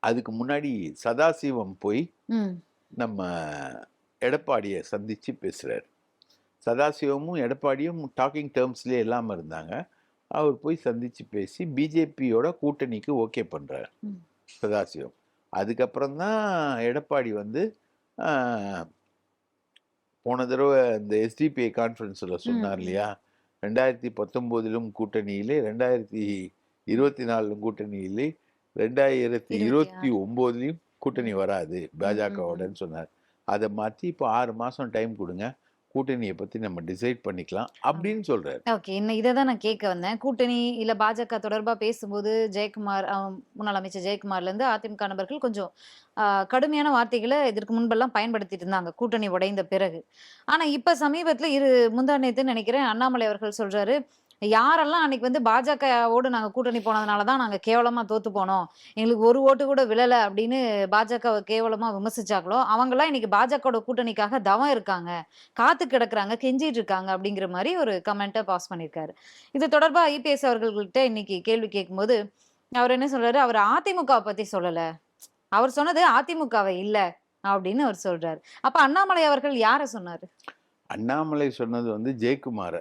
அதுக்கு முன்னாடி சதாசிவம் போய் ம். நம்ம எடப்பாடிய சந்திச்சு பேசுறாரு. சதாசிவமும், எடப்பாடியும் டாக்கிங் டெர்ம்ஸ்லயே இல்லாம இருந்தாங்க. அவர் போய் சந்திச்சு பேசி பிஜேபியோட கூட்டணிக்கு ஓகே பண்றாரு ம். சதாசிவம். அதுக்கப்புறம் தான் எடப்பாடி வந்து ஆ, போன தடவை இந்த எஸ்டிபிஐ கான்ஃபரன்ஸ்ல ம், சொன்னார் ம். இல்லையா? 2019லும் கூட்டணியிலே, 2024லும் கூட்டணியிலே, 26 2029லும் கூட்டணி ம். வராது ம், ம், ம். பாஜகவோடன்னு சொன்னார். அத மாத்தி இப்போ 6 மாசம் டைம் குடுங்க. கூட்டணிய பத்தி நம்ம டிசைட் பண்ணிக்கலாம் ஆமா. அப்படின்னு சொல்றாரு. ஓகே. இத தான் நான் கேட்க வந்தேன். கூட்டணி இல்ல பாஜக தொடர்பா பேசும்போது ஜெயக்குமார் முன்னாள் அமைச்சர் ஜெயக்குமார்லேருந்து அதிமுக நபர்கள் கொஞ்சம் கடுமையான வார்த்தைகள இதற்கு முன்பெல்லாம் பயன்படுத்திட்டு இருந்தாங்க. கூட்டணி உடைந்த பிறகு. ஆனா இப்ப சமீபத்தில முந்தா நேத்துன்னு நெனைக்கிறேன் அண்ணாமலை அவர்கள் சொல்றாரு, யாரெல்லாம் அன்னைக்கு வந்து பாஜகவோடு நாங்க கூட்டணி போனதுனால தான் நாங்க கேவலமா தோத்து போனோம். எங்களுக்கு ஒரு ஓட்டு கூட விழல அப்படின்னு பாஜகவ கேவலமா விமர்சிச்சாங்களோ, அவங்கலாம் இன்னைக்கு பாஜகவோட கூட்டணிக்காக தவம் இருக்காங்க. காத்து கிடக்குறாங்க, கெஞ்சிட்டு இருக்காங்க அப்படிங்கிற மாரி ஒரு கமெண்ட்ட பாஸ் பண்ணியிருக்காரு. இது தொடர்பா இபிஎஸ் அவர்கள்கிட்ட இன்னைக்கு கேள்வி கேட்கும்போது, அவர் என்ன சொல்றாரு, அவர் அதிமுகவ பத்தி சொல்லல. அவர் சொன்னது அதிமுகவ இல்ல அப்படின்னு அவர் சொல்றாரு. அப்ப அண்ணாமலை அவர்கள் யார சொன்னாரு? அண்ணாமலை சொன்னது வந்து ஜெயக்குமார.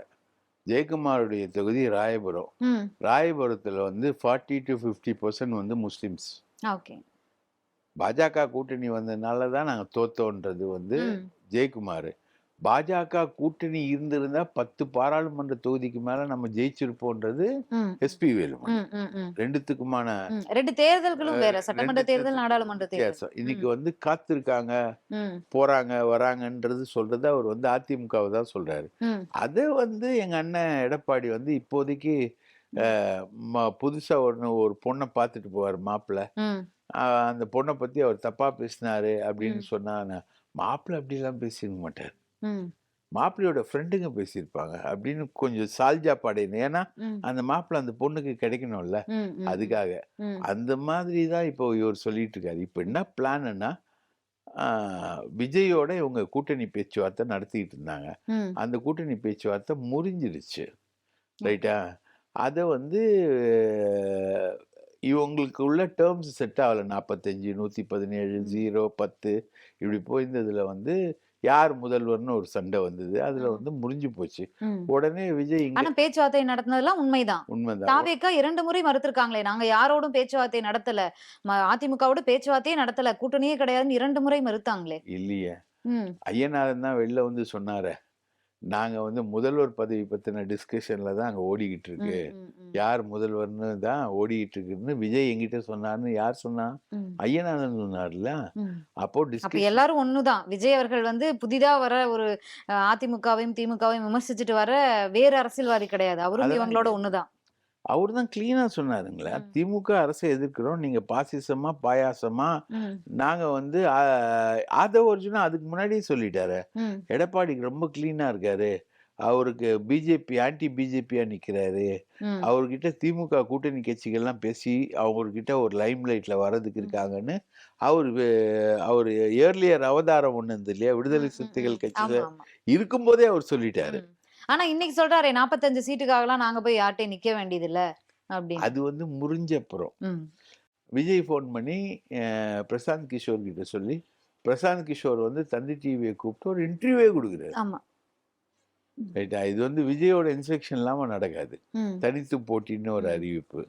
ஜெயக்குமாருடைய தொகுதி ராயபுரம். ராயபுரத்துல வந்து 40 to 50% வந்து முஸ்லிம்ஸ். ஓகே. பாஜக கூட்டணி வந்ததுனால தான் நாங்க தோத்தோன்றது வந்து ஜெயக்குமார். பாஜக கூட்டணி இருந்திருந்தா 10 பாராளுமன்ற தொகுதிக்கு மேல நம்ம ஜெயிச்சிருப்போன்றது எஸ்பி வேலுமணி. ரெண்டுத்துக்குமான 2 தேர்தல்களும் வேற, சட்டமன்ற தேர்தல், நாடாளுமன்ற தேர்தல். இன்னைக்கு வந்து காத்திருக்காங்க, போறாங்க வராங்கன்றது சொல்றது அவர் வந்து அதிமுகவை தான் சொல்றாரு. அதை வந்து எங்க அண்ணன் எடப்பாடி வந்து இப்போதைக்கு புதுசா ஒரு பொண்ணை பார்த்துட்டு போவார் மாப்பிள்ள. அந்த பொண்ணை பத்தி அவர் தப்பா பேசினாரு அப்படின்னு சொன்னா, மாப்பிள்ள அப்படிலாம் பேசிருக்க மாட்டார், மாப்பிள்ளையோட ஃப்ரெண்டுங்க பேசியிருப்பாங்க அப்படின்னு கொஞ்சம் சால்ஜா பாடையணும். ஏன்னா அந்த மாப்பிள்ளை அந்த பொண்ணுக்கு கிடைக்கணும்ல, அதுக்காக. அந்த மாதிரி தான் இப்போ இவர் சொல்லிட்டு இருக்காரு. இப்போ என்ன பிளான்னா, விஜயோட இவங்க கூட்டணி பேச்சுவார்த்தை நடத்திட்டு இருந்தாங்க. அந்த கூட்டணி பேச்சுவார்த்தை முறிஞ்சிருச்சு, ரைட்டா? அதை வந்து இவங்களுக்கு உள்ள டேர்ம்ஸ் செட் ஆகலை. 45, 117, 0, 10 இப்படி போயிருந்ததுல வந்து யார் முதல்வர்னு ஒரு சண்டை வந்தது. அதுல வந்து முறிஞ்சு போச்சு. உடனே விஜய் பேச்சுவார்த்தை நடத்தினதெல்லாம் உண்மைதான். தாவேகா 2 முறை மறுத்திருக்காங்களே, நாங்க யாரோடும் பேச்சுவார்த்தை நடத்தல, அதிமுகவோட பேச்சுவார்த்தையே நடத்தல, கூட்டணியே கிடையாதுன்னு 2 முறை மறுத்தாங்களே. இல்லையே, ஐயனாரன் தான் வெளில வந்து சொன்னாரே, நாங்க வந்து முதல்வர் பதவி பத்தின டிஸ்கஷன்ல தான் அங்க ஓடிக்கிட்டு இருக்கு, யார் முதல்வர்னு தான் ஓடிக்கிட்டு இருக்குன்னு விஜய் என்கிட்ட சொன்னார்னு யார் சொன்னா? ஐயனாரன் சொன்னார்ல. அப்போ எல்லாரும் ஒண்ணுதான். விஜய் அவர்கள் வந்து புதிதா வர ஒரு அதிமுகவையும் திமுகவையும் விமர்சிச்சுட்டு வர வேற அரசியல்வாதி கிடையாது, அவரும் இவங்களோட ஒண்ணுதான். அவர் தான் கிளீனா சொன்னாருங்களே, திமுக அரசை எதிர்க்கிறோம், நீங்க பாசிசமா பாயாசமா, நாங்க வந்து ஆதவ அர்ஜுனா அதுக்கு முன்னாடியே சொல்லிட்டாரு. எடப்பாடிக்கு ரொம்ப கிளீனா இருக்காரு, அவருக்கு பிஜேபி ஆன்டி பிஜேபியா நிக்கிறாரு, அவர்கிட்ட திமுக கூட்டணி கட்சிகள்லாம் பேசி அவங்ககிட்ட ஒரு லைம் லைட்ல வர்றதுக்கு இருக்காங்கன்னு அவர் ஏர்லியர் அவதாரம் ஒண்ணு இருந்தது இல்லையா, விடுதலை சிறுத்தைகள் கட்சியில இருக்கும்போதே அவர் சொல்லிட்டாரு. ஆனா இன்னைக்கு சொல்றாரு 45 சீட்டுக்காகலாம் நாங்க போய் யார்ட்டையும் நிக்க வேண்டியது இல்ல அப்படின்னு. அது வந்து முறிஞ்ச அப்புறம் விஜய் போன் பண்ணி பிரசாந்த் கிஷோர் கிட்ட சொல்லி, பிரசாந்த் கிஷோர் வந்து தந்தி டிவியை கூப்பிட்டு ஒரு இன்டர்வியூவே கொடுக்குறாரு. ஆமா, ரைட்டா? இது வந்து விஜயோட இன்ஸ்ட்ரக்ஷன் இல்லாம நடக்காது, தனித்து போட்டின்னு ஒரு அறிவிப்பு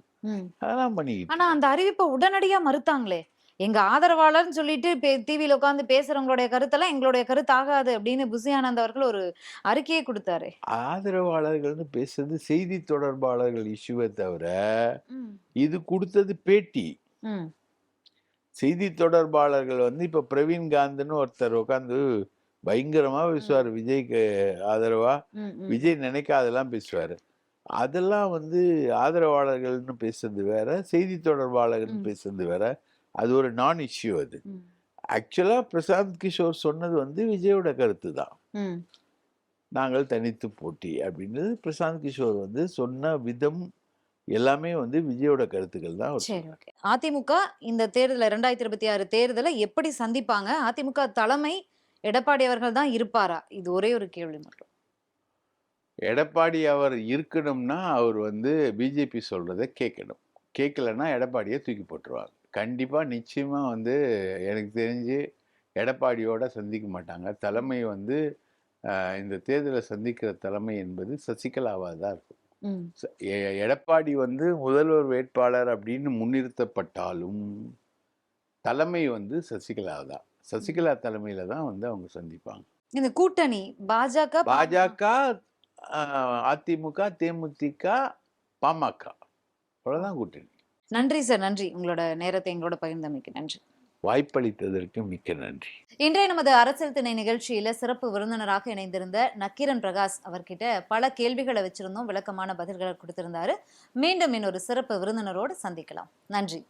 அதெல்லாம் பண்ணிக்கிட்டு. ஆனா அந்த அறிவிப்பை உடனடியா மறுத்தாங்களே, எங்க ஆதரவாளர்னு சொல்லிட்டு டிவியில உட்காந்து பேசுறவங்களுடைய கருத்தெல்லாம் எங்களுடைய கருத்து ஆகாது அப்படின்னு புசி ஆனந்த் அவர்கள் ஒரு அறிக்கையை கொடுத்தாரு. ஆதரவாளர்கள்னு பேசுறது செய்தி தொடர்பாளர்கள் இஷ்யூவை தவிர இது கொடுத்தது பேட்டி. செய்தி தொடர்பாளர்கள் வந்து இப்ப பிரவீன் காந்த்னு ஒருத்தர் உட்காந்து பயங்கரமா பேசுவாரு விஜய்க்கு ஆதரவா, விஜய் நினைக்காதெல்லாம் பேசுவாரு. அதெல்லாம் வந்து ஆதரவாளர்கள்னு பேசுறது வேற, செய்தி தொடர்பாளர்கள்னு பேசுறது வேற, அது ஒரு நான் இஷ்யூ. அது ஆக்சுவலா பிரசாந்த் கிஷோர் சொன்னது வந்து விஜயோட கருத்து தான், நாங்கள் தனித்து போட்டி அப்படின்றது பிரசாந்த் கிஷோர் வந்து சொன்ன விதம் எல்லாமே வந்து விஜயோட கருத்துக்கள் தான். அதிமுக இந்த தேர்தலை 2026 தேர்தலை எப்படி சந்திப்பாங்க? அதிமுக தலைமை எடப்பாடி அவர்கள் தான் இருப்பாரா? இது ஒரே ஒரு கேள்வி மட்டும். எடப்பாடி அவர் இருக்கணும்னா அவர் வந்து பிஜேபி சொல்றதை கேட்கணும், கேட்கலன்னா எடப்பாடியை தூக்கி போட்டுருவாங்க. கண்டிப்பா நிச்சயமா வந்து எனக்கு தெரிஞ்சு எடப்பாடியோட சந்திக்க மாட்டாங்க. தலைமை வந்து இந்த தேர்தலை சந்திக்கிற தலைமை என்பது சசிகலாவா தான் இருக்கும். எடப்பாடி வந்து முதல்வர் வேட்பாளர் அப்படின்னு முன்னிறுத்தப்பட்டாலும் தலைமை வந்து சசிகலா தான். சசிகலா தலைமையில தான் வந்து அவங்க சந்திப்பாங்க. இந்த கூட்டணி பாஜக, அதிமுக, தேமுதிக, பாமக, அவ்வளவுதான் கூட்டணி. நன்றி சார், நன்றி. உங்களோட நேரத்தை எங்களோட பகிர்ந்தமைக்கு நன்றி. வாய்ப்பளித்ததற்கு மிக்க நன்றி. இன்றைய நமது அரசியல் திணை நிகழ்ச்சியில சிறப்பு விருந்தினராக இணைந்திருந்த நக்கீரன் பிரகாஷ் அவர்கிட்ட பல கேள்விகளை வச்சிருந்தோம், விளக்கமான பதில்களை கொடுத்திருந்தாரு. மீண்டும் இன்னொரு சிறப்பு விருந்தினரோடு சந்திக்கலாம். நன்றி.